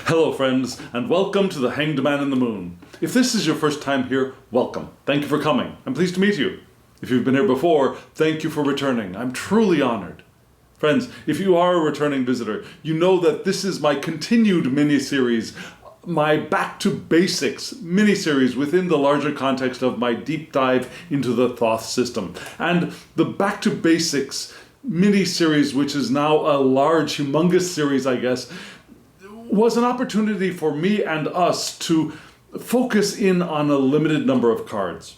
Hello friends, and welcome to the Hanged Man in the Moon. If this is your first time here, welcome. Thank you for coming. I'm pleased to meet you. If you've been here before, thank you for returning. I'm truly honored. Friends, if you are a returning visitor, you know that this is my continued mini-series, my Back to Basics mini-series within the larger context of my deep dive into the Thoth system. And the Back to Basics mini-series, which is now a large, humongous series, I guess, was an opportunity for me and us to focus in on a limited number of cards.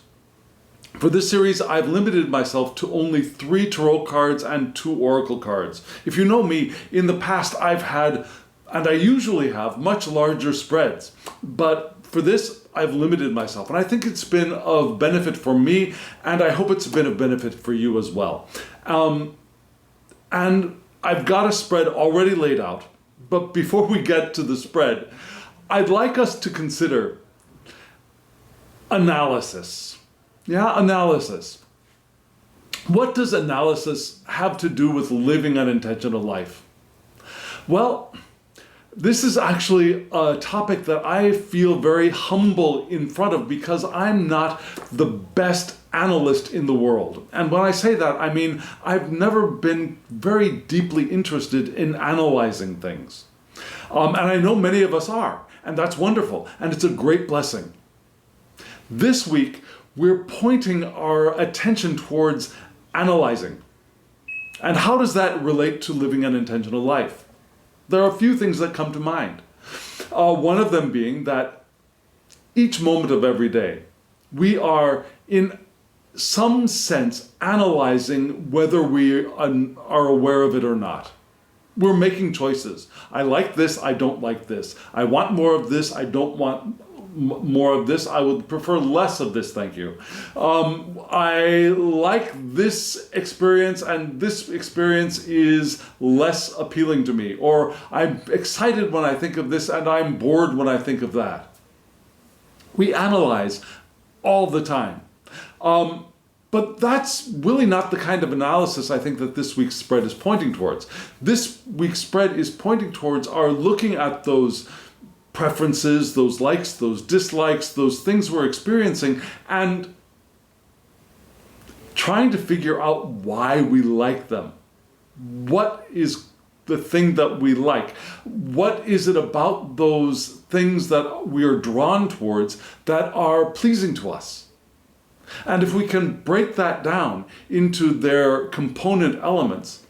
For this series, I've limited myself to only 3 tarot cards and 2 oracle cards. If you know me, in the past I've had, and I usually have, much larger spreads. But for this, I've limited myself. And I think it's been of benefit for me, and I hope it's been of benefit for you as well. And I've got a spread already laid out. But before we get to the spread, I'd like us to consider analysis. Yeah, analysis. What does analysis have to do with living an intentional life? Well, this is actually a topic that I feel very humble in front of because I'm not the best analyst in the world. And when I say that, I mean I've never been very deeply interested in analyzing things. And I know many of us are, and that's wonderful, and it's a great blessing. This week, we're pointing our attention towards analyzing. And how does that relate to living an intentional life? There are a few things that come to mind. One of them being that each moment of every day, we are in some sense analyzing whether we are aware of it or not. We're making choices. I like this, I don't like this. I want more of this, I don't want more of this. I would prefer less of this, thank you. I like this experience and this experience is less appealing to me. Or I'm excited when I think of this and I'm bored when I think of that. We analyze all the time. But that's really not the kind of analysis I think that this week's spread is pointing towards. This week's spread is pointing towards our looking at those preferences, those likes, those dislikes, those things we're experiencing, and trying to figure out why we like them. What is the thing that we like? What is it about those things that we are drawn towards that are pleasing to us? And if we can break that down into their component elements,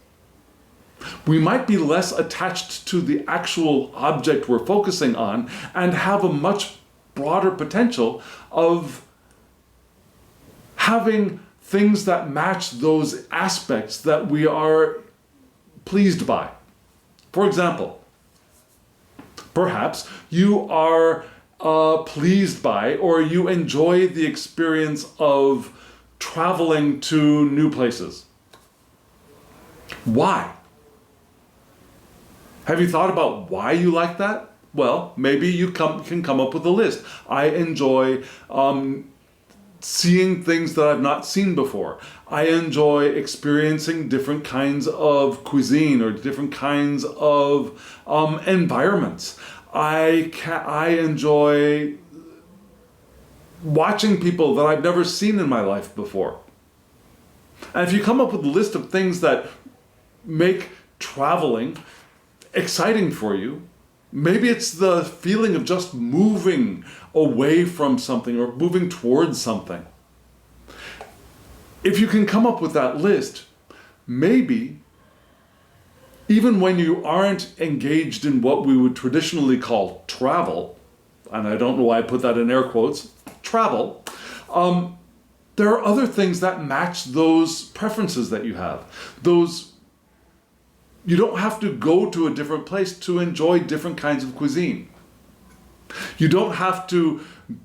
we might be less attached to the actual object we're focusing on and have a much broader potential of having things that match those aspects that we are pleased by. For example, perhaps you are pleased by or you enjoy the experience of traveling to new places. Why? Have you thought about why you like that? Well, maybe you can come up with a list. I enjoy seeing things that I've not seen before. I enjoy experiencing different kinds of cuisine or different kinds of environments. I enjoy watching people that I've never seen in my life before. And if you come up with a list of things that make traveling exciting for you, maybe it's the feeling of just moving away from something or moving towards something. If you can come up with that list, maybe even when you aren't engaged in what we would traditionally call travel, and I don't know why I put that in air quotes, travel, there are other things that match those preferences that you have. You don't have to go to a different place to enjoy different kinds of cuisine. You don't have to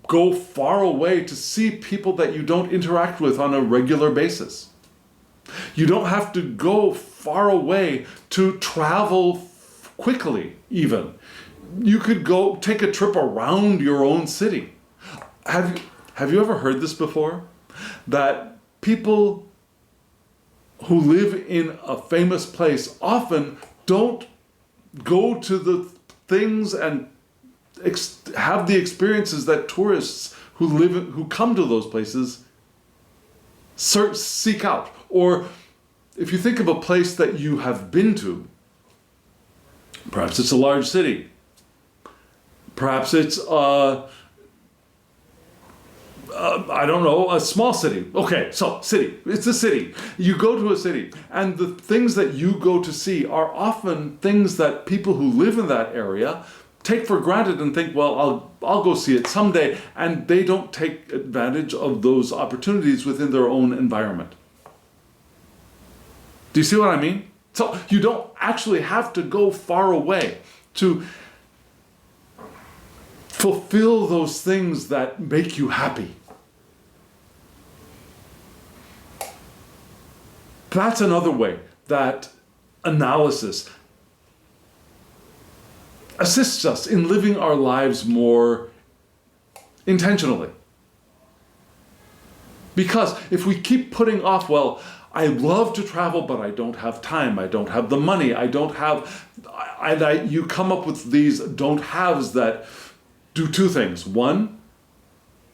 go far away to see people that you don't interact with on a regular basis. You don't have to go far away to travel quickly, even. You could go take a trip around your own city. Have you ever heard this before? That people who live in a famous place often don't go to the things and have the experiences that tourists who come to those places seek out. Or if you think of a place that you have been to, perhaps it's a large city. Perhaps it's, I don't know, a small city. Okay, so city. It's a city. You go to a city, and the things that you go to see are often things that people who live in that area take for granted and think, well, I'll go see it someday, and they don't take advantage of those opportunities within their own environment. Do you see what I mean? So you don't actually have to go far away to fulfill those things that make you happy. That's another way that analysis assists us in living our lives more intentionally. Because if we keep putting off, well, I love to travel, but I don't have time, I don't have the money, you come up with these don't haves that do two things. One,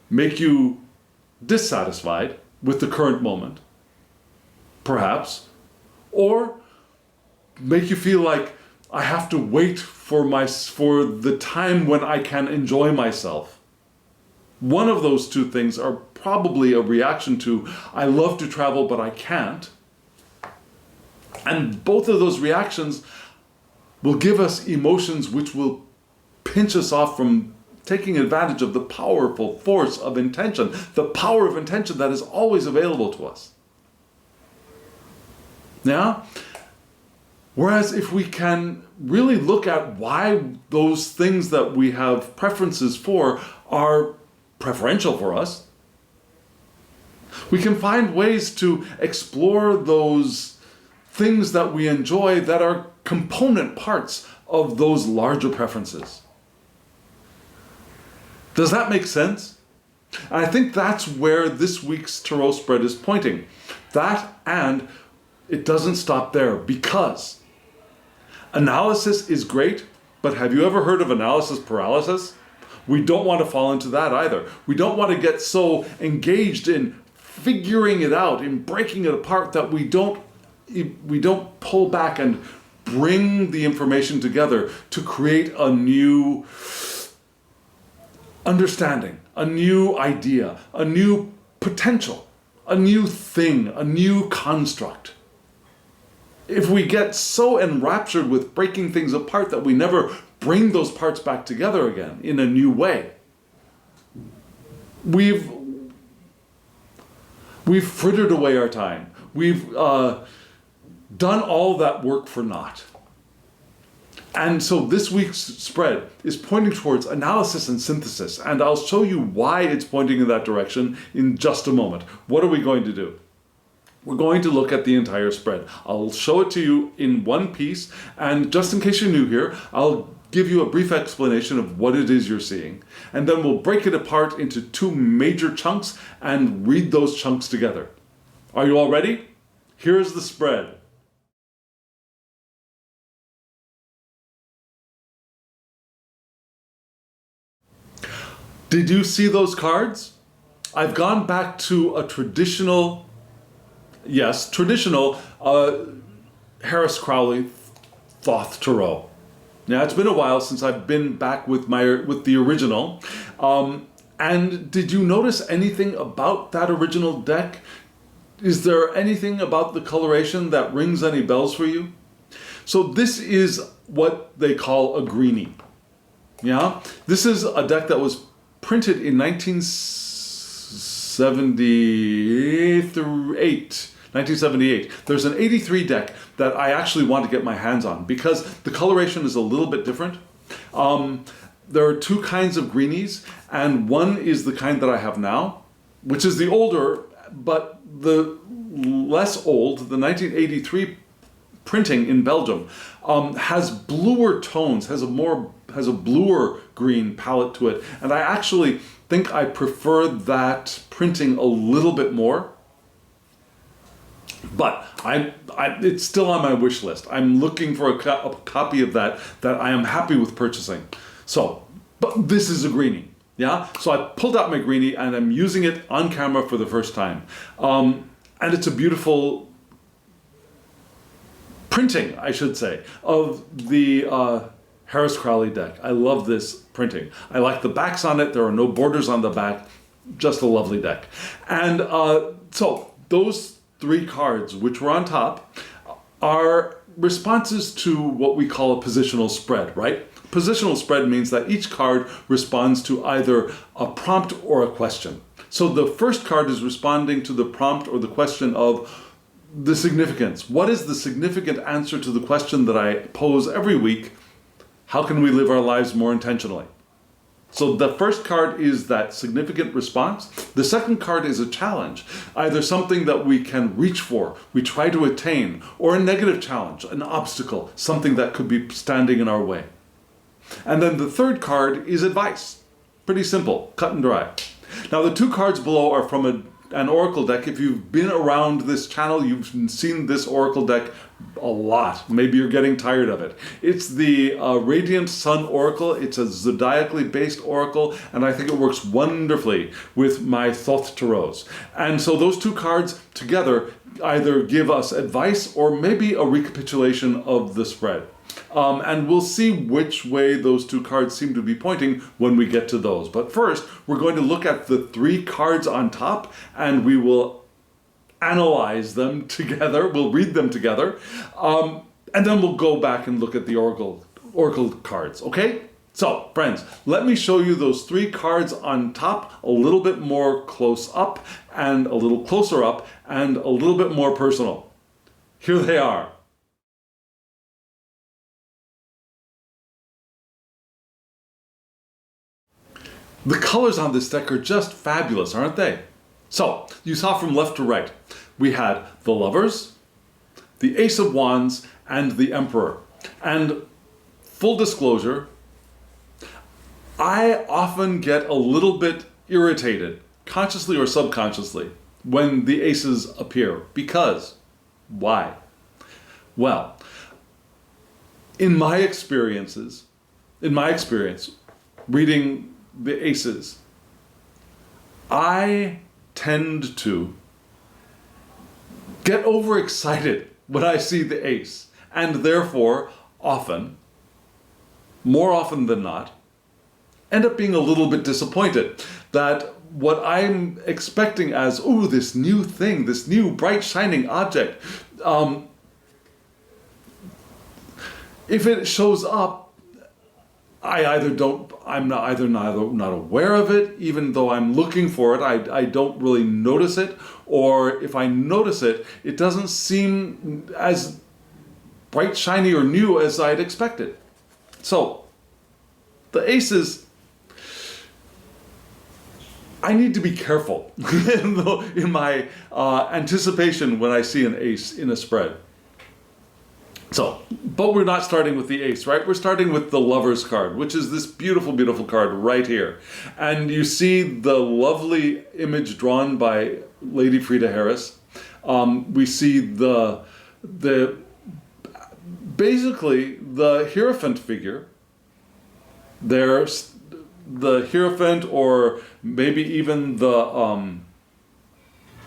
make you dissatisfied with the current moment, perhaps, or make you feel like I have to wait for the time when I can enjoy myself. One of those two things are probably a reaction to, I love to travel, but I can't. And both of those reactions will give us emotions which will pinch us off from taking advantage of the powerful force of intention, the power of intention that is always available to us. Yeah? Whereas if we can really look at why those things that we have preferences for are preferential for us, we can find ways to explore those things that we enjoy that are component parts of those larger preferences. Does that make sense? And I think that's where this week's tarot spread is pointing. That, and it doesn't stop there, because analysis is great, but have you ever heard of analysis paralysis? We don't want to fall into that either. We don't want to get so engaged in figuring it out, in breaking it apart, that we don't pull back and bring the information together to create a new understanding, a new idea, a new potential, a new thing, a new construct. If we get so enraptured with breaking things apart that we never bring those parts back together again in a new way, we've frittered away our time. We've done all that work for naught. And so this week's spread is pointing towards analysis and synthesis, and I'll show you why it's pointing in that direction in just a moment. What are we going to do? We're going to look at the entire spread. I'll show it to you in one piece, and just in case you're new here, I'll give you a brief explanation of what it is you're seeing, and then we'll break it apart into two major chunks and read those chunks together. Are you all ready? Here's the spread. Did you see those cards? I've gone back to a traditional Harris Crowley Thoth Tarot. Now, it's been a while since I've been back with the original. And did you notice anything about that original deck? Is there anything about the coloration that rings any bells for you? So this is what they call a greenie. Yeah? This is a deck that was printed in 1978. There's an 83 deck that I actually want to get my hands on because the coloration is a little bit different. There are two kinds of greenies, and one is the kind that I have now, which is the older, but the less old, the 1983 printing in Belgium, has bluer tones, has a bluer green palette to it, and I actually think I prefer that printing a little bit more. But it's still on my wish list. I'm looking for a copy of that I am happy with purchasing. So But this is a greenie, yeah? So I pulled out my greenie and I'm using it on camera for the first time. And it's a beautiful printing, I should say, of the Harris Crowley deck. I love this printing. I like the backs on it. There are no borders on the back. Just a lovely deck. And so those 3 cards, which were on top, are responses to what we call a positional spread, right? Positional spread means that each card responds to either a prompt or a question. So the first card is responding to the prompt or the question of the significance. What is the significant answer to the question that I pose every week? How can we live our lives more intentionally? So the first card is that significant response. The second card is a challenge, either something that we can reach for, we try to attain, or a negative challenge, an obstacle, something that could be standing in our way. And then the third card is advice. Pretty simple, cut and dry. Now the 2 cards below are from an oracle deck. If you've been around this channel, you've seen this oracle deck a lot. Maybe you're getting tired of it. It's the Radiant Sun Oracle. It's a zodiacally based oracle, and I think it works wonderfully with my Thoth Tarots. And so those 2 cards together either give us advice or maybe a recapitulation of the spread. And we'll see which way those 2 cards seem to be pointing when we get to those. But first, we're going to look at the 3 cards on top, and we will analyze them together. We'll read them together. And then we'll go back and look at the oracle cards, okay? So, friends, let me show you those 3 cards on top a little bit more close up, and a little closer up, and a little bit more personal. Here they are. The colors on this deck are just fabulous, aren't they? So, you saw from left to right, we had the Lovers, the Ace of Wands, and the Emperor. And full disclosure, I often get a little bit irritated, consciously or subconsciously, when the aces appear. Because, why? Well, in my experience, reading the aces, I tend to get overexcited when I see the ace, and therefore more often than not, end up being a little bit disappointed that what I'm expecting as, oh, this new thing, this new bright shining object, if it shows up, I'm not aware of it, even though I'm looking for it, I don't really notice it, or if I notice it, it doesn't seem as bright, shiny, or new as I'd expected. So, the aces, I need to be careful in my anticipation when I see an ace in a spread. So, but we're not starting with the ace, right? We're starting with the Lovers card, which is this beautiful, beautiful card right here. And you see the lovely image drawn by Lady Frida Harris. We see basically the Hierophant figure. There's the Hierophant, or maybe even the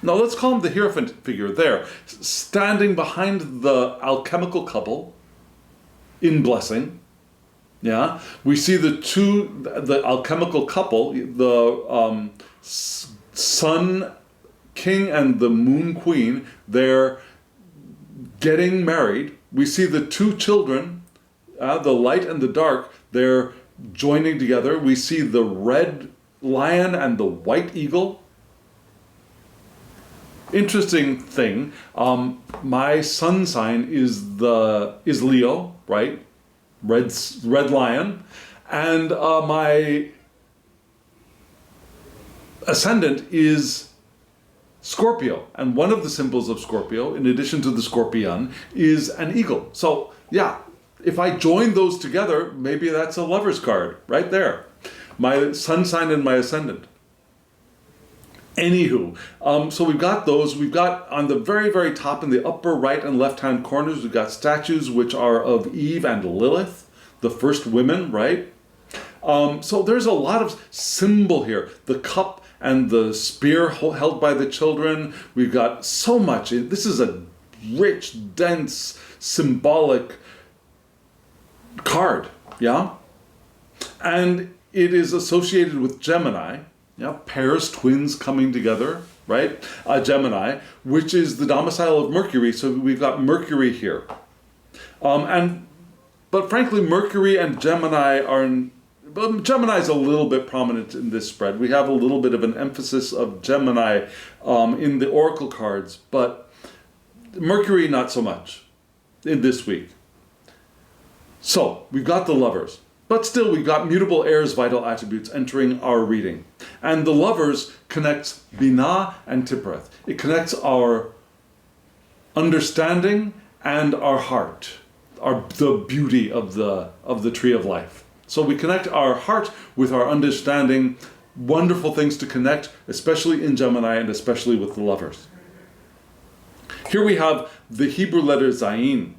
no, let's call him the Hierophant figure there, standing behind the alchemical couple in blessing. Yeah, we see the alchemical couple, the Sun King and the Moon Queen. They're getting married. We see the 2 children, the light and the dark. They're joining together. We see the red lion and the white eagle. Interesting thing, my sun sign is Leo, right? Red lion, and my ascendant is Scorpio, and one of the symbols of Scorpio, in addition to the scorpion, is an eagle. So yeah, if I join those together, maybe that's a Lover's card right there. My sun sign and my ascendant. Anywho, so we've got those. We've got on the very, very top in the upper right and left-hand corners, we've got statues which are of Eve and Lilith, the first women, right? So there's a lot of symbol here. The cup and the spear held by the children. We've got so much. This is a rich, dense, symbolic card, yeah? And it is associated with Gemini, yeah? Pairs, twins coming together, right? Gemini, which is the domicile of Mercury, so we've got Mercury here. But frankly, Mercury and Gemini but Gemini is a little bit prominent in this spread. We have a little bit of an emphasis of Gemini in the oracle cards, but Mercury not so much in this week. So we've got the Lovers, but still we've got mutable heirs, vital attributes entering our reading. And the Lovers connects Binah and Tiphareth. It connects our understanding and our heart, the beauty of the tree of life. So we connect our heart with our understanding, wonderful things to connect, especially in Gemini and especially with the Lovers. Here we have the Hebrew letter Zayin,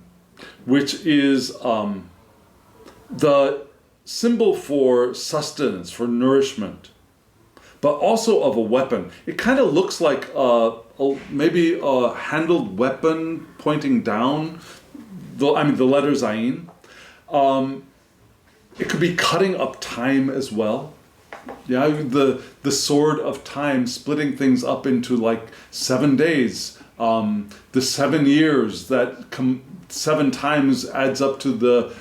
which is the symbol for sustenance, for nourishment, but also of a weapon. It kind of looks like maybe a handled weapon pointing down, the letter Zayin. It could be cutting up time as well. Yeah, the sword of time, splitting things up into like 7 days. The 7 years that 7 times adds up to the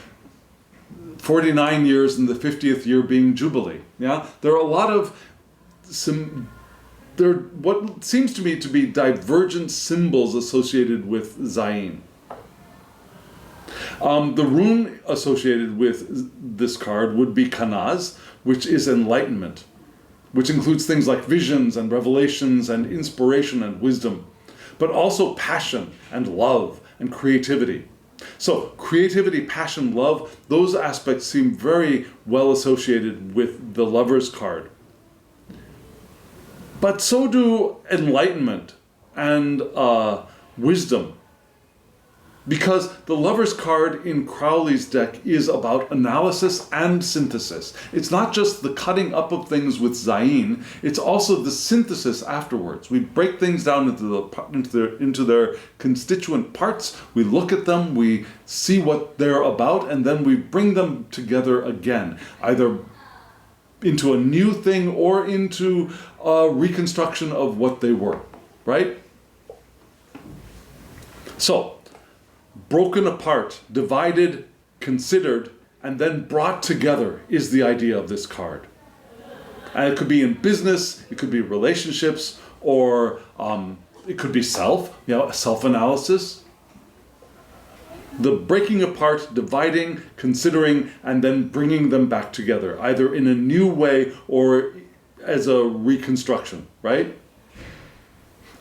49 years and the 50th year being Jubilee. Yeah, there are a lot of what seems to me to be divergent symbols associated with Zayin. The rune associated with this card would be Kanaz, which is enlightenment, which includes things like visions and revelations and inspiration and wisdom, but also passion and love and creativity. So creativity, passion, love, those aspects seem very well associated with the Lover's card. But so do enlightenment and wisdom. Because the Lover's card in Crowley's deck is about analysis and synthesis. It's not just the cutting up of things with Zayin, it's also the synthesis afterwards. We break things down into their constituent parts, we look at them, we see what they're about, and then we bring them together again, either into a new thing or into a reconstruction of what they were, right? So, broken apart, divided, considered, and then brought together is the idea of this card. And it could be in business, it could be relationships, or it could be self-analysis. The breaking apart, dividing, considering, and then bringing them back together, either in a new way or as a reconstruction, right?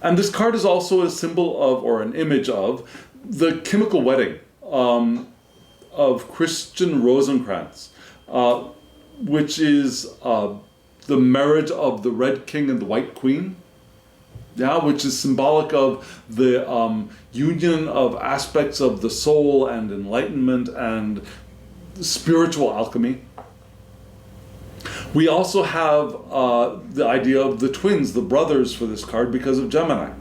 And this card is also a symbol of, or an image of, the chemical wedding of Christian Rosencrantz, which is the marriage of the Red King and the White Queen, which is symbolic of the union of aspects of the soul and enlightenment and spiritual alchemy. We also have the idea of the twins, the brothers, for this card because of Gemini.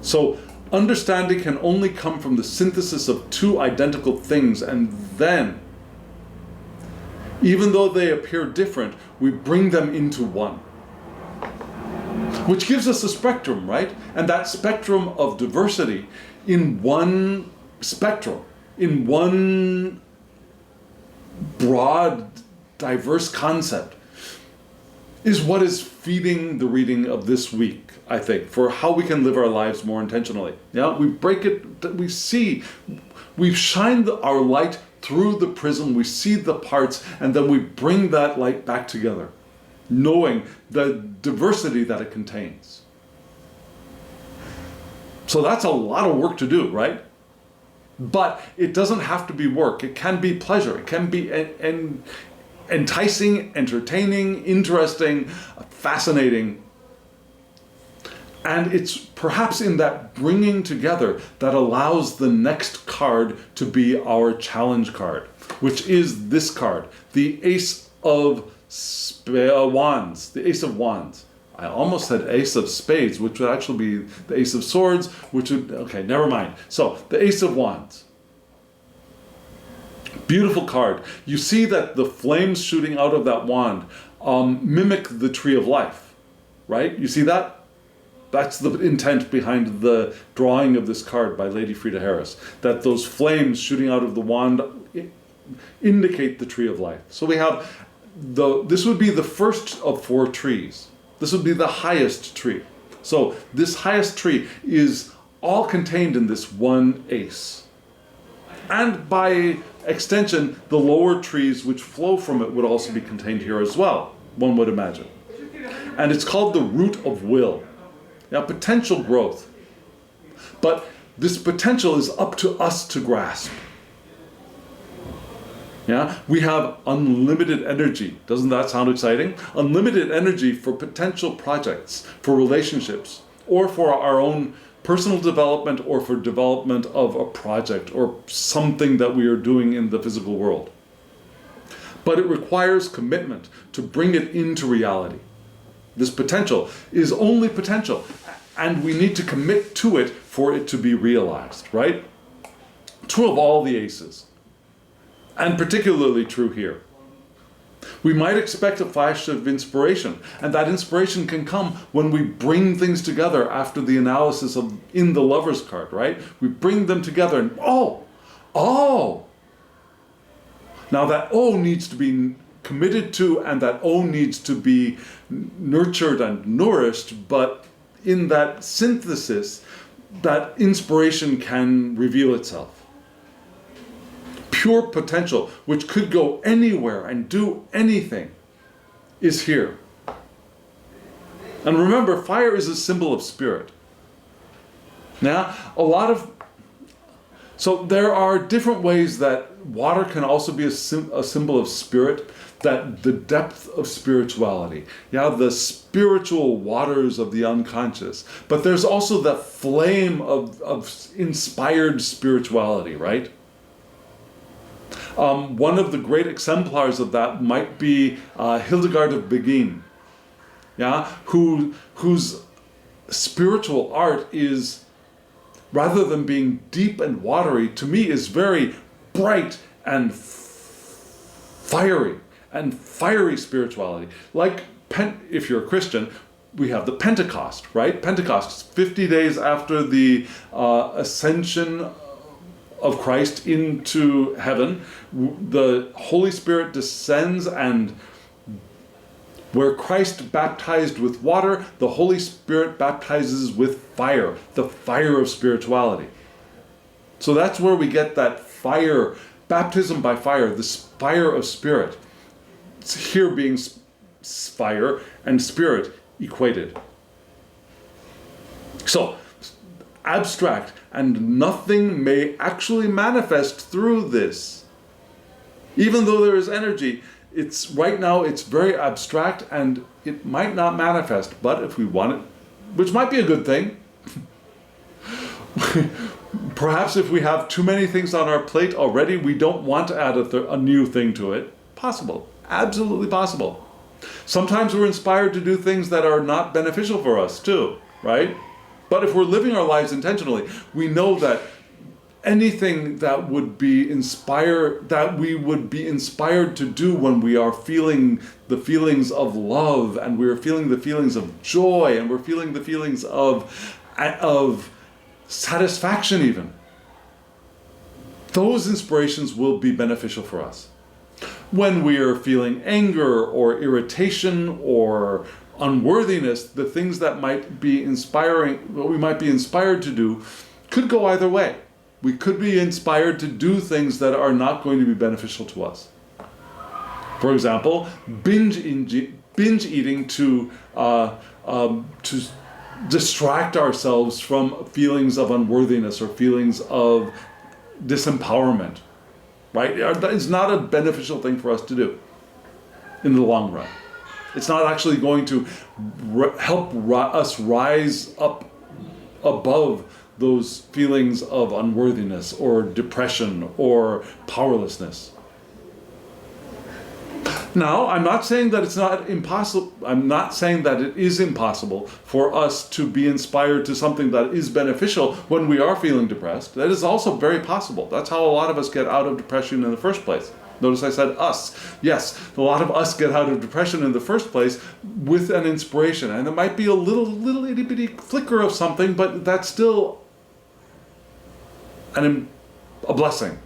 So understanding can only come from the synthesis of two identical things, and then, even though they appear different, we bring them into one. Which gives us a spectrum, right? And that spectrum of diversity in one spectrum, in one broad, diverse concept, is what is feeding the reading of this week, I think, for how we can live our lives more intentionally. Yeah, we break it, we see, we've shined our light through the prism, we see the parts, and then we bring that light back together, knowing the diversity that it contains. So that's a lot of work to do, right? But it doesn't have to be work. It can be pleasure. It can be enticing, entertaining, interesting, fascinating. And it's perhaps in that bringing together that allows the next card to be our challenge card, which is this card, the Ace of wands, the Ace of Wands. I almost said Ace of Spades, which would actually be the Ace of Swords, which would, okay, never mind. So, the Ace of Wands. Beautiful card. You see that the flames shooting out of that wand mimic the tree of life, right? You see that? That's the intent behind the drawing of this card by Lady Frida Harris, that those flames shooting out of the wand indicate the tree of life. So we have this would be the first of 4 trees. This would be the highest tree. So this highest tree is all contained in this one ace. And by extension, the lower trees which flow from it would also be contained here as well, one would imagine. And it's called the root of will. Now, potential growth. But this potential is up to us to grasp. Yeah, we have unlimited energy. Doesn't that sound exciting? Unlimited energy for potential projects, for relationships, or for our own personal development, or for development of a project or something that we are doing in the physical world. But it requires commitment to bring it into reality. This potential is only potential, and we need to commit to it for it to be realized, right? True of all the aces, and particularly true here. We might expect a flash of inspiration, and that inspiration can come when we bring things together after the analysis of in the Lover's card, right? We bring them together and oh! Now that oh needs to be committed to, and that oh needs to be nurtured and nourished, but in that synthesis, that inspiration can reveal itself. Pure potential, which could go anywhere and do anything, is here. And remember, fire is a symbol of spirit. Now, so there are different ways that water can also be a symbol of spirit, that the depth of spirituality, the spiritual waters of the unconscious. But there's also the flame of inspired spirituality, right? One of the great exemplars of that might be Hildegard of Bingen, whose spiritual art is, rather than being deep and watery, to me is very bright and fiery spirituality. Like, if you're a Christian, we have the Pentecost, right? Pentecost, 50 days after the ascension of Christ into heaven, the Holy Spirit descends, and where Christ baptized with water, the Holy Spirit baptizes with fire, the fire of spirituality. So that's where we get that fire, baptism by fire, the fire of spirit. It's here being fire and spirit equated. So, abstract, and nothing may actually manifest through this. Even though there is energy, right now it's very abstract and it might not manifest, but if we want it, which might be a good thing, perhaps if we have too many things on our plate already, we don't want to add a new thing to it. Possible, absolutely possible. Sometimes we're inspired to do things that are not beneficial for us too, right? But if we're living our lives intentionally, we know that anything that we would be inspired to do when we are feeling the feelings of love, and we're feeling the feelings of joy, and we're feeling the feelings of satisfaction even, those inspirations will be beneficial for us. When we are feeling anger or irritation or unworthiness, the things that might be inspiring, what we might be inspired to do, could go either way. We could be inspired to do things that are not going to be beneficial to us. For example, binge eating to distract ourselves from feelings of unworthiness or feelings of disempowerment, right? It's not a beneficial thing for us to do in the long run. It's not actually going to help us rise up above those feelings of unworthiness or depression or powerlessness. Now, I'm not saying that it's not impossible. I'm not saying that it is impossible for us to be inspired to something that is beneficial when we are feeling depressed. That is also very possible. That's how a lot of us get out of depression in the first place. Notice I said us. Yes, a lot of us get out of depression in the first place with an inspiration. And it might be a little itty bitty flicker of something, but that's still a blessing.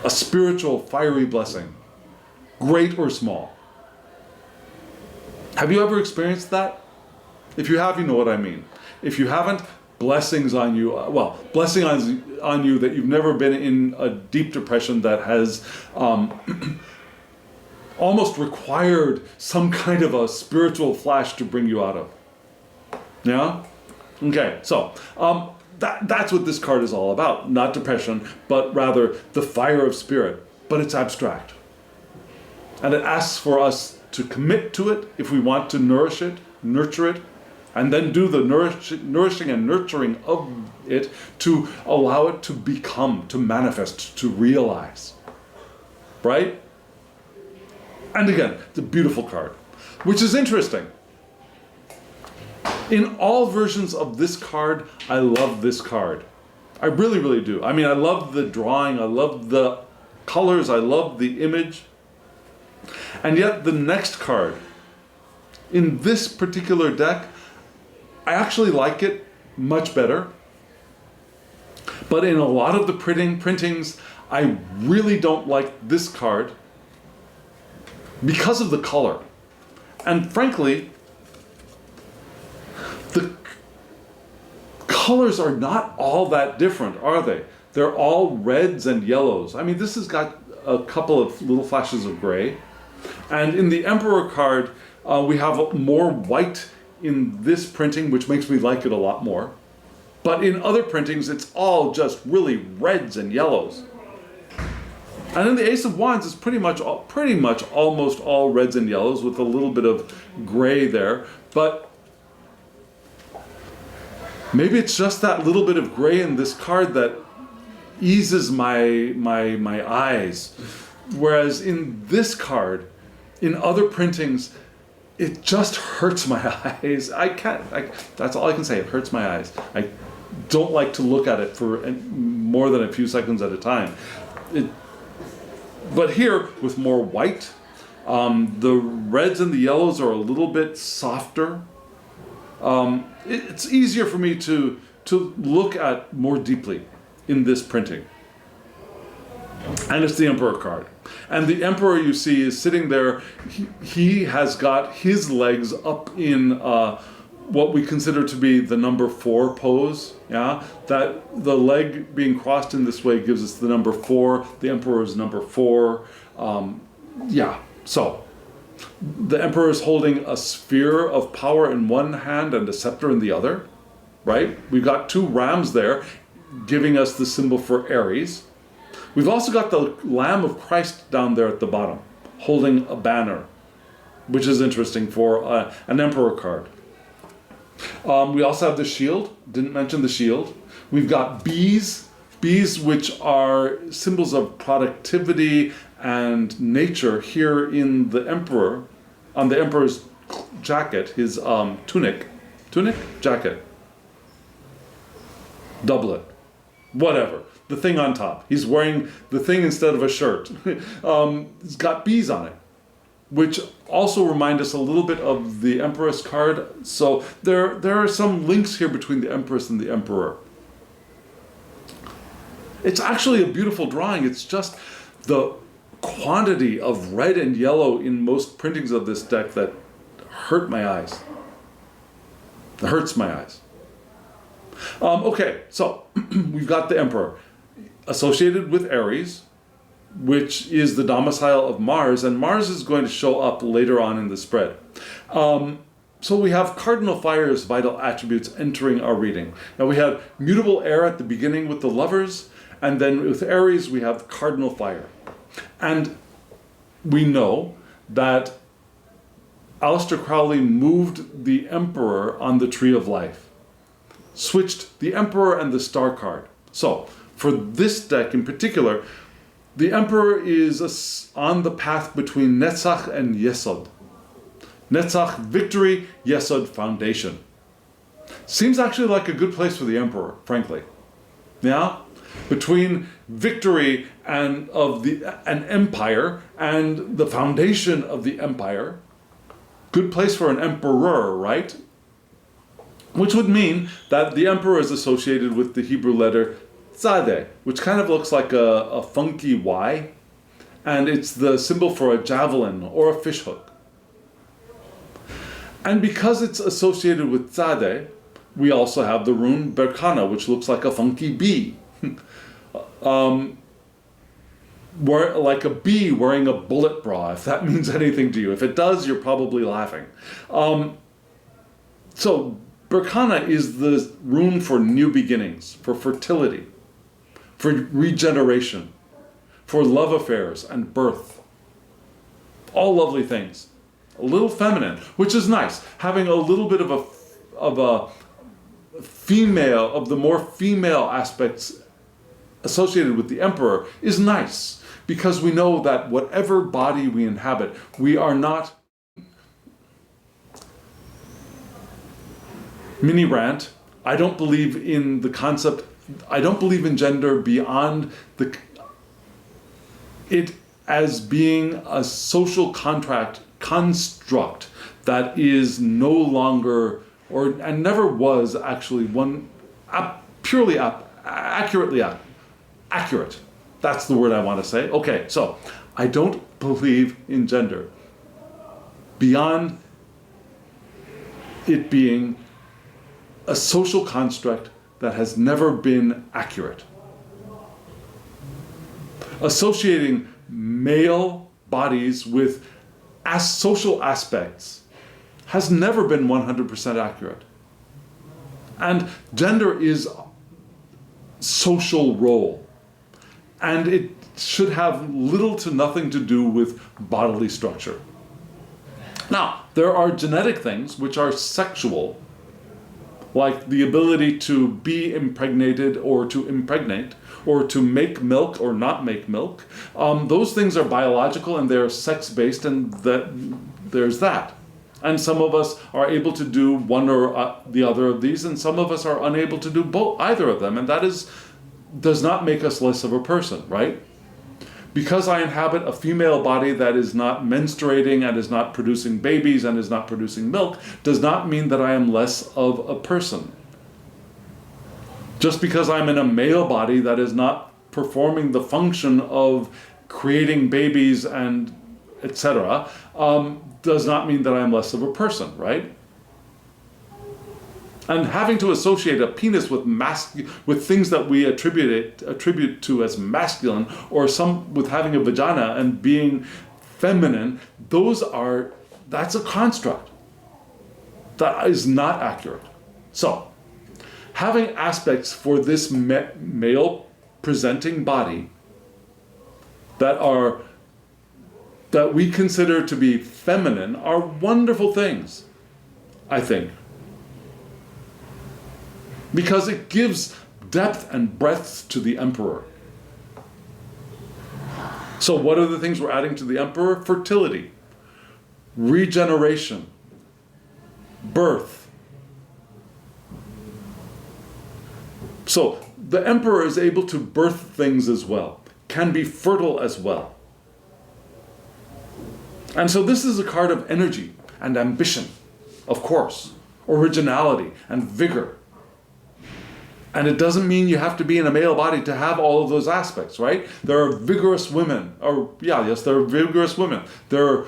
A spiritual, fiery blessing. Great or small. Have you ever experienced that? If you have, you know what I mean. If you haven't, blessings on you. Well, blessing on you that you've never been in a deep depression that has almost required some kind of a spiritual flash to bring you out of. Yeah? Okay, so that's what this card is all about. Not depression, but rather the fire of spirit. But it's abstract. And it asks for us to commit to it if we want to nourish it, nurture it, and then do the nourishing and nurturing of it to allow it to become, to manifest, to realize. Right? And again, it's a beautiful card, which is interesting. In all versions of this card, I love this card. I really, really do. I mean, I love the drawing, I love the colors, I love the image. And yet the next card, in this particular deck, I actually like it much better. But in a lot of the printings, I really don't like this card because of the color. And frankly, the colors are not all that different, are they? They're all reds and yellows. I mean, this has got a couple of little flashes of gray. And in the Emperor card, we have more white in this printing, which makes me like it a lot more. But in other printings, it's all just really reds and yellows. And then the Ace of Wands is pretty much almost all reds and yellows with a little bit of gray there. But maybe it's just that little bit of gray in this card that eases my eyes. Whereas in this card, in other printings, it just hurts my eyes. That's all I can say, it hurts my eyes. I don't like to look at it for more than a few seconds at a time. But here, with more white, the reds and the yellows are a little bit softer. It's easier for me to look at more deeply in this printing. And it's the Emperor card. And the Emperor, you see, is sitting there. He has got his legs up in what we consider to be the number 4 pose. Yeah, that the leg being crossed in this way gives us the number 4. The Emperor is number 4. So the Emperor is holding a sphere of power in one hand and a scepter in the other. Right? We've got 2 rams there, giving us the symbol for Aries. We've also got the Lamb of Christ down there at the bottom, holding a banner, which is interesting for an Emperor card. We also have the shield. Didn't mention the shield. We've got bees which are symbols of productivity and nature here in the Emperor, on the Emperor's jacket, his tunic, jacket, doublet, whatever. The thing on top. He's wearing the thing instead of a shirt. It's got bees on it, which also remind us a little bit of the Empress card. So there are some links here between the Empress and the Emperor. It's actually a beautiful drawing. It's just the quantity of red and yellow in most printings of this deck that hurt my eyes. It hurts my eyes. Okay, so we've got the Emperor associated with Aries, which is the domicile of Mars, and Mars is going to show up later on in the spread. So we have cardinal fire's vital attributes entering our reading. Now we have mutable air at the beginning with the lovers, and then with Aries we have cardinal fire. And we know that Aleister Crowley moved the Emperor on the Tree of Life, switched the Emperor and the Star card. So for this deck in particular, The emperor is on the path between Netzach and Yesod. Netzach, victory, Yesod, foundation. Seems actually like a good place for the emperor, frankly. Yeah? Between victory and of an empire and the foundation of the empire, good place for an emperor, right? Which would mean that the emperor is associated with the Hebrew letter Tzadeh, which kind of looks like a funky Y, and it's the symbol for a javelin or a fishhook. And because it's associated with Tzadeh, we also have the rune Berkana, which looks like a funky bee. Like a bee wearing a bullet bra, if that means anything to you. If it does, you're probably laughing. So Berkana is the rune for new beginnings, for fertility, for regeneration, for love affairs and birth. All lovely things. A little feminine, which is nice. Having a little bit of a female, of the more female aspects associated with the emperor is nice, because we know that whatever body we inhabit, we are not... Mini rant, I don't believe in the concept, I don't believe in gender beyond it as being a social construct that is no longer, and never was actually one purely accurately accurate. That's the word I want to say. Okay, so I don't believe in gender beyond it being a social construct that has never been accurate. Associating male bodies with social aspects has never been 100% accurate. And gender is social role. And it should have little to nothing to do with bodily structure. Now, there are genetic things which are sexual, like the ability to be impregnated or to impregnate, or to make milk or not make milk. Those things are biological and they're sex-based, and there's that. And some of us are able to do one or the other of these, and some of us are unable to do either of them, and that does not make us less of a person, right? Because I inhabit a female body that is not menstruating and is not producing babies and is not producing milk, does not mean that I am less of a person. Just because I'm in a male body that is not performing the function of creating babies and etc., does not mean that I'm less of a person, right? And having to associate a penis with things that we attribute to as masculine, or some with having a vagina and being feminine, that's a construct. That is not accurate. So, having aspects for this male presenting body that we consider to be feminine are wonderful things, I think. Because it gives depth and breadth to the emperor. So what are the things we're adding to the emperor? Fertility, regeneration, birth. So the emperor is able to birth things as well, can be fertile as well. And so this is a card of energy and ambition, of course, originality and vigor. And it doesn't mean you have to be in a male body to have all of those aspects, right? There are vigorous women, there are vigorous women. There are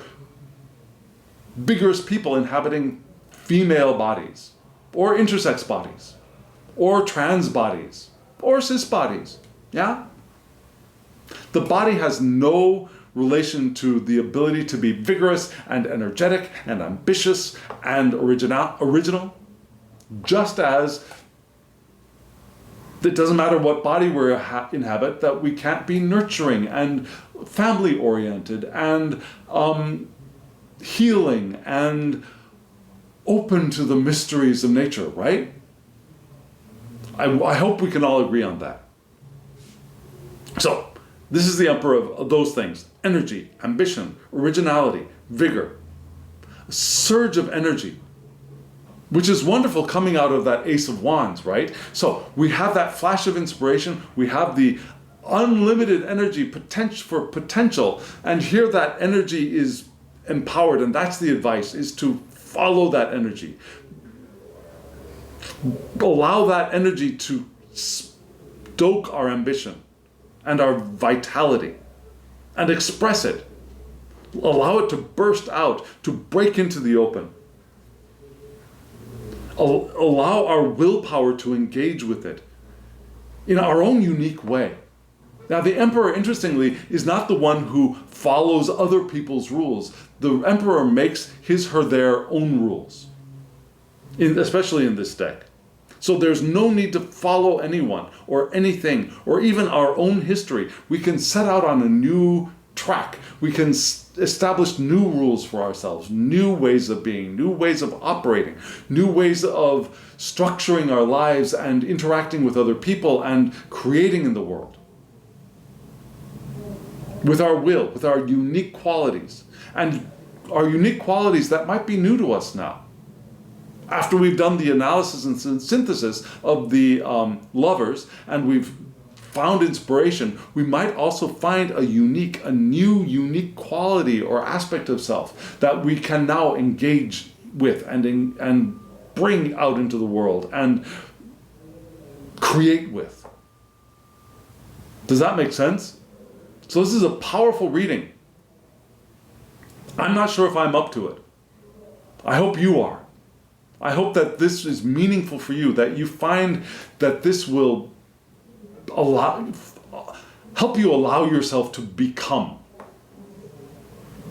vigorous people inhabiting female bodies, or intersex bodies, or trans bodies, or cis bodies, yeah? The body has no relation to the ability to be vigorous and energetic and ambitious and original, just as it doesn't matter what body we inhabit, that we can't be nurturing and family-oriented and healing and open to the mysteries of nature, right? I hope we can all agree on that. So, This is the emperor of those things: energy, ambition, originality, vigor, a surge of energy, which is wonderful coming out of that Ace of Wands, right? So we have that flash of inspiration, we have the unlimited energy for potential, and here that energy is empowered, and that's the advice, is to follow that energy. Allow that energy to stoke our ambition and our vitality and express it. Allow it to burst out, to break into the open. Allow our willpower to engage with it in our own unique way. Now, the emperor, interestingly, is not the one who follows other people's rules. The emperor makes their own rules, especially in this deck. So there's no need to follow anyone or anything or even our own history. We can set out on a new track. We can establish new rules for ourselves, new ways of being, new ways of operating, new ways of structuring our lives and interacting with other people and creating in the world. With our will, with our unique qualities. And our unique qualities that might be new to us now. After we've done the analysis and synthesis of the lovers and we've found inspiration, we might also find a new unique quality or aspect of self that we can now engage with and bring out into the world and create with. Does that make sense? So this is a powerful reading. I'm not sure if I'm up to it. I hope you are. I hope that this is meaningful for you, that you find that this will help you allow yourself to become.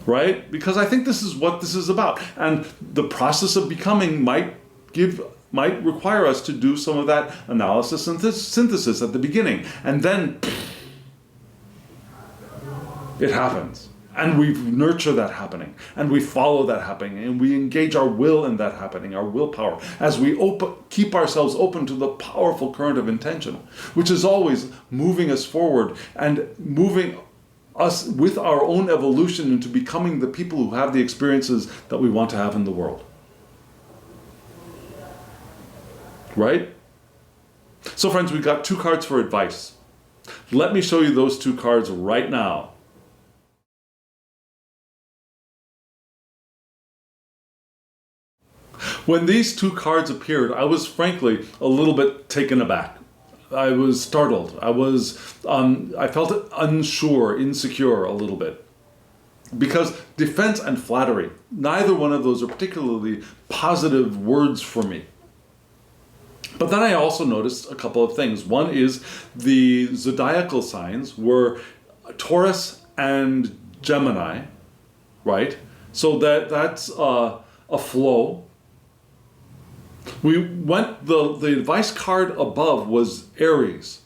Right? Because I think this is what this is about. And the process of becoming might require us to do some of that analysis and synthesis at the beginning. And then it happens. And we nurture that happening, and we follow that happening, and we engage our will in that happening, our willpower, as we keep ourselves open to the powerful current of intention, which is always moving us forward and moving us with our own evolution into becoming the people who have the experiences that we want to have in the world. Right? So friends, we've got 2 cards for advice. Let me show you those 2 cards right now. When these 2 cards appeared, I was frankly a little bit taken aback. I was startled. I felt unsure, insecure a little bit. Because defense and flattery, neither one of those are particularly positive words for me. But then I also noticed a couple of things. One is the zodiacal signs were Taurus and Gemini, right? So that's a flow. The advice card above was Aries.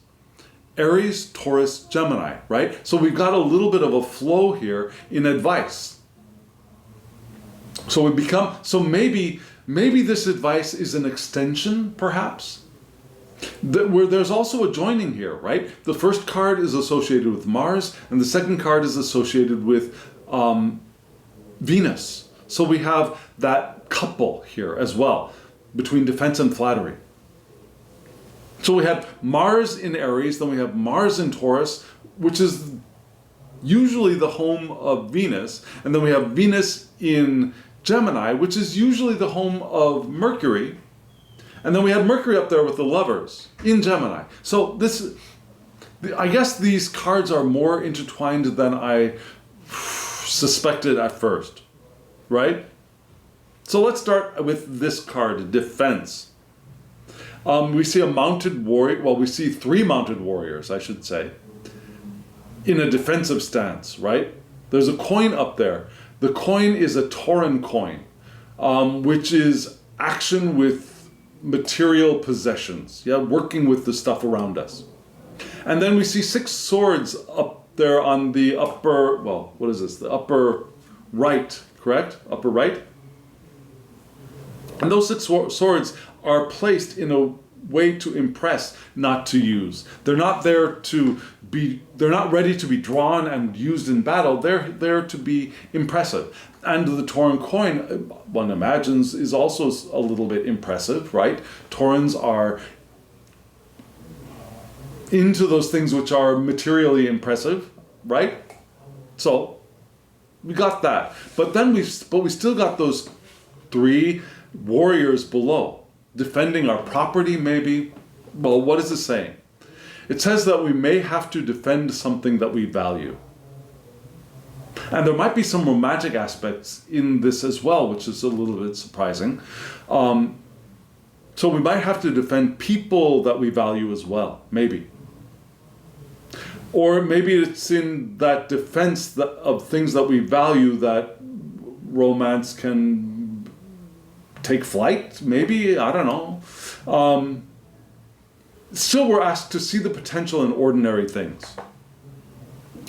Aries, Taurus, Gemini, right? So we've got a little bit of a flow here in advice. So maybe this advice is an extension, perhaps? Where there's also a joining here, right? The first card is associated with Mars, and the second card is associated with Venus. So we have that couple here as well, between defense and flattery. So we have Mars in Aries, then we have Mars in Taurus, which is usually the home of Venus, and then we have Venus in Gemini, which is usually the home of Mercury, and then we have Mercury up there with the lovers in Gemini. So I guess these cards are more intertwined than I suspected at first, right? So let's start with this card, Defense. We see a mounted warrior, we see 3 mounted warriors, I should say, in a defensive stance, right? There's a coin up there. The coin is a Tauran coin, which is action with material possessions, working with the stuff around us. And then we see 6 swords up there on the upper, what is this? The upper right, correct? Upper right? And those 6 swords are placed in a way to impress, not to use. They're not there to be, they're not ready to be drawn and used in battle. They're there to be impressive. And the Tauren coin, one imagines, is also a little bit impressive, right? Taurens are into those things which are materially impressive, right? So we got that. But then we still got those 3 warriors below, defending our property maybe. Well, what is it saying? It says that we may have to defend something that we value. And there might be some romantic aspects in this as well, which is a little bit surprising. So we might have to defend people that we value as well, maybe. Or maybe it's in that defense of things that we value that romance can take flight, maybe, I don't know. Still, we're asked to see the potential in ordinary things.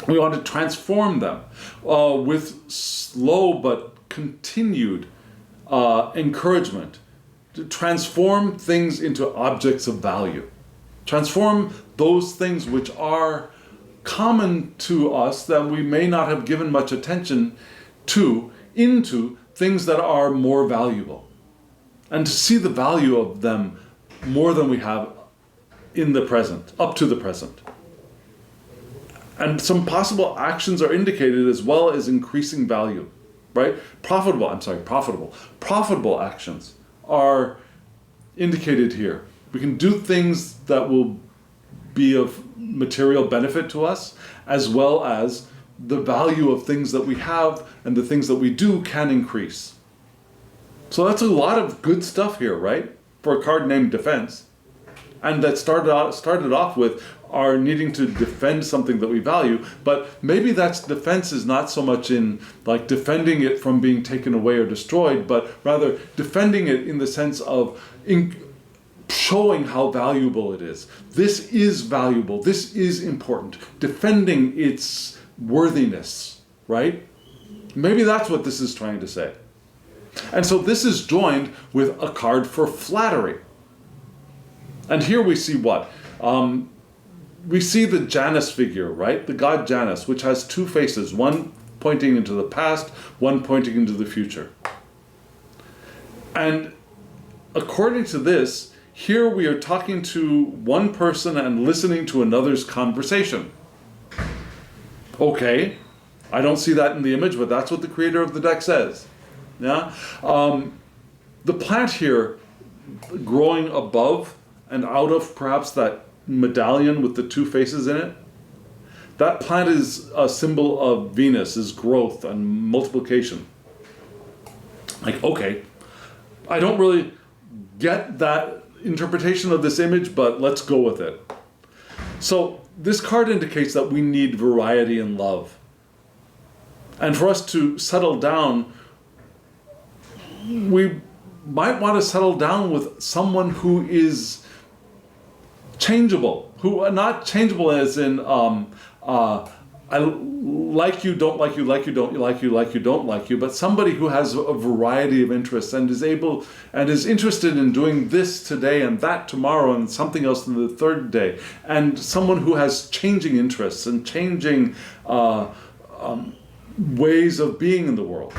We want to transform them with slow but continued encouragement, to transform things into objects of value. Transform those things which are common to us that we may not have given much attention to into things that are more valuable. And to see the value of them more than we have in the present, up to the present. And some possible actions are indicated as well as increasing value, right? Profitable actions are indicated here. We can do things that will be of material benefit to us, as well as the value of things that we have and the things that we do can increase. So that's a lot of good stuff here, right? For a card named Defense. And that started off with our needing to defend something that we value, but maybe that's defense is not so much in like defending it from being taken away or destroyed, but rather defending it in the sense of showing how valuable it is. This is valuable. This is important. Defending its worthiness, right? Maybe that's what this is trying to say. And so this is joined with a card for flattery. And here we see what? We see the Janus figure, right? The god Janus, which has 2 faces, one pointing into the past, one pointing into the future. And according to this, here we are talking to one person and listening to another's conversation. Okay, I don't see that in the image, but that's what the creator of the deck says. Yeah, the plant here growing above and out of perhaps that medallion with the 2 faces in it, that plant is a symbol of Venus, is growth and multiplication. Like, okay, I don't really get that interpretation of this image, but let's go with it. So this card indicates that we need variety in love. And for us to settle down, we might want to settle down with someone who is changeable, who not changeable as in I like you, don't like you, like you, don't like you, like you, don't like you, but somebody who has a variety of interests and is able and is interested in doing this today and that tomorrow and something else in the third day, and someone who has changing interests and changing ways of being in the world.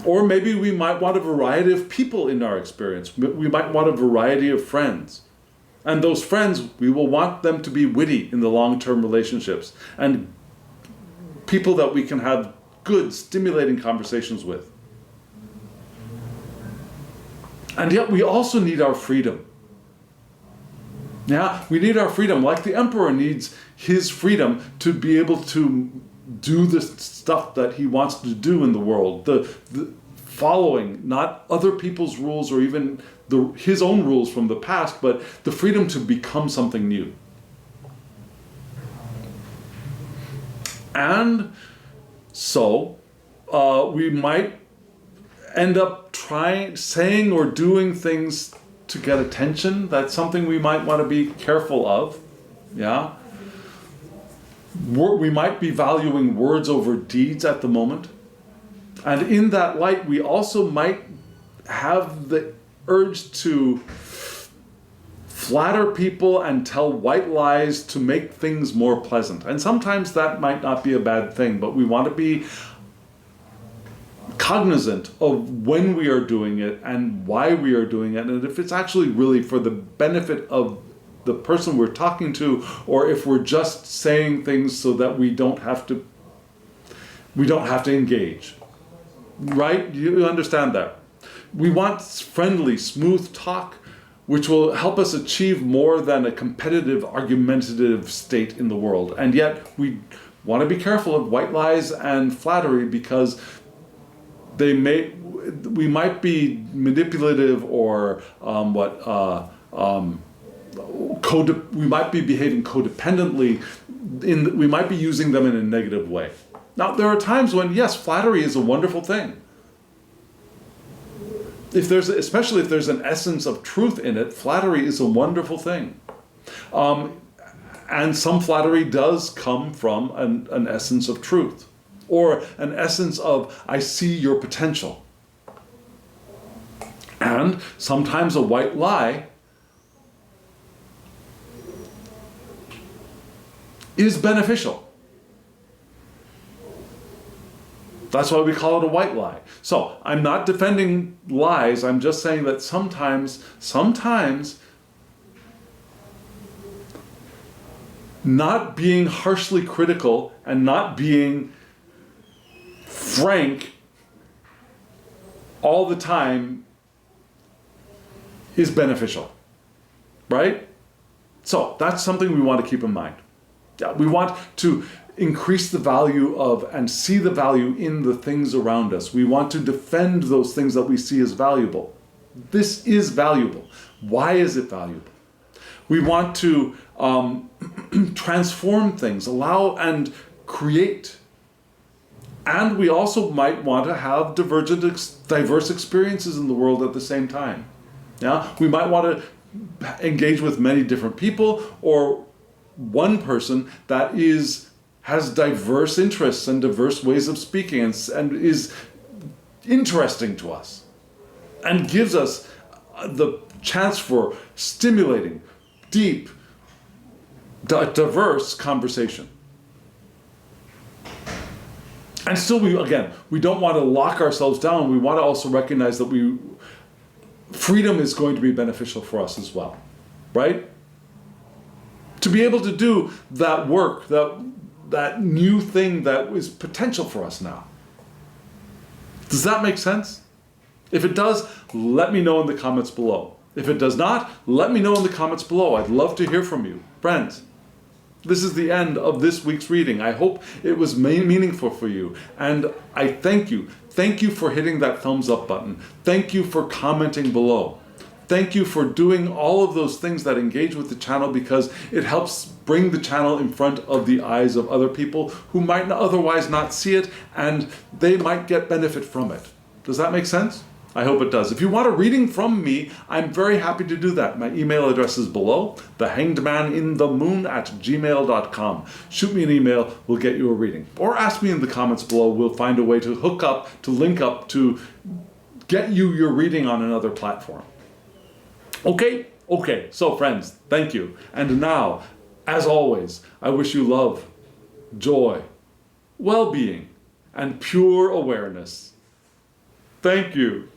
Or maybe we might want a variety of people in our experience. We might want a variety of friends. And those friends, we will want them to be witty in the long-term relationships and people that we can have good, stimulating conversations with. And yet we also need our freedom. Yeah, we need our freedom, like the emperor needs his freedom to be able to do the stuff that he wants to do in the world, the following not other people's rules or even his own rules from the past, but the freedom to become something new. And so we might end up saying or doing things to get attention. That's something we might want to be careful of. Yeah. We might be valuing words over deeds at the moment. And in that light, we also might have the urge to flatter people and tell white lies to make things more pleasant. And sometimes that might not be a bad thing, but we want to be cognizant of when we are doing it and why we are doing it, and if it's actually really for the benefit of the person we're talking to, or if we're just saying things so that we don't have to engage. Right? You understand that. We want friendly, smooth talk, which will help us achieve more than a competitive, argumentative state in the world. And yet we want to be careful of white lies and flattery, because we might be manipulative, or we might be behaving codependently. We might be using them in a negative way. Now, there are times when, yes, flattery is a wonderful thing. Especially if there's an essence of truth in it, flattery is a wonderful thing. And some flattery does come from an essence of truth, or an essence of, I see your potential. And sometimes a white lie is beneficial. That's why we call it a white lie. So I'm not defending lies. I'm just saying that sometimes not being harshly critical and not being frank all the time is beneficial, right? So that's something we want to keep in mind. Yeah, we want to increase the value of and see the value in the things around us. We want to defend those things that we see as valuable. This is valuable. Why is it valuable? We want to transform things, allow and create. And we also might want to have diverse experiences in the world at the same time. Yeah, we might want to engage with many different people, or one person that has diverse interests and diverse ways of speaking, and is interesting to us and gives us the chance for stimulating, deep, diverse conversation. And still, we don't want to lock ourselves down. We want to also recognize that freedom is going to be beneficial for us as well, right? To be able to do that work, that new thing that is potential for us now. Does that make sense? If it does, let me know in the comments below. If it does not, let me know in the comments below. I'd love to hear from you. Friends, this is the end of this week's reading. I hope it was meaningful for you. And I thank you. Thank you for hitting that thumbs up button. Thank you for commenting below. Thank you for doing all of those things that engage with the channel, because it helps bring the channel in front of the eyes of other people who might otherwise not see it, and they might get benefit from it. Does that make sense? I hope it does. If you want a reading from me, I'm very happy to do that. My email address is below, thehangedmaninthemoon@gmail.com. Shoot me an email, we'll get you a reading. Or ask me in the comments below, we'll find a way to hook up, to link up, to get you your reading on another platform. Okay, so friends, thank you. And now, as always, I wish you love, joy, well-being, and pure awareness. Thank you.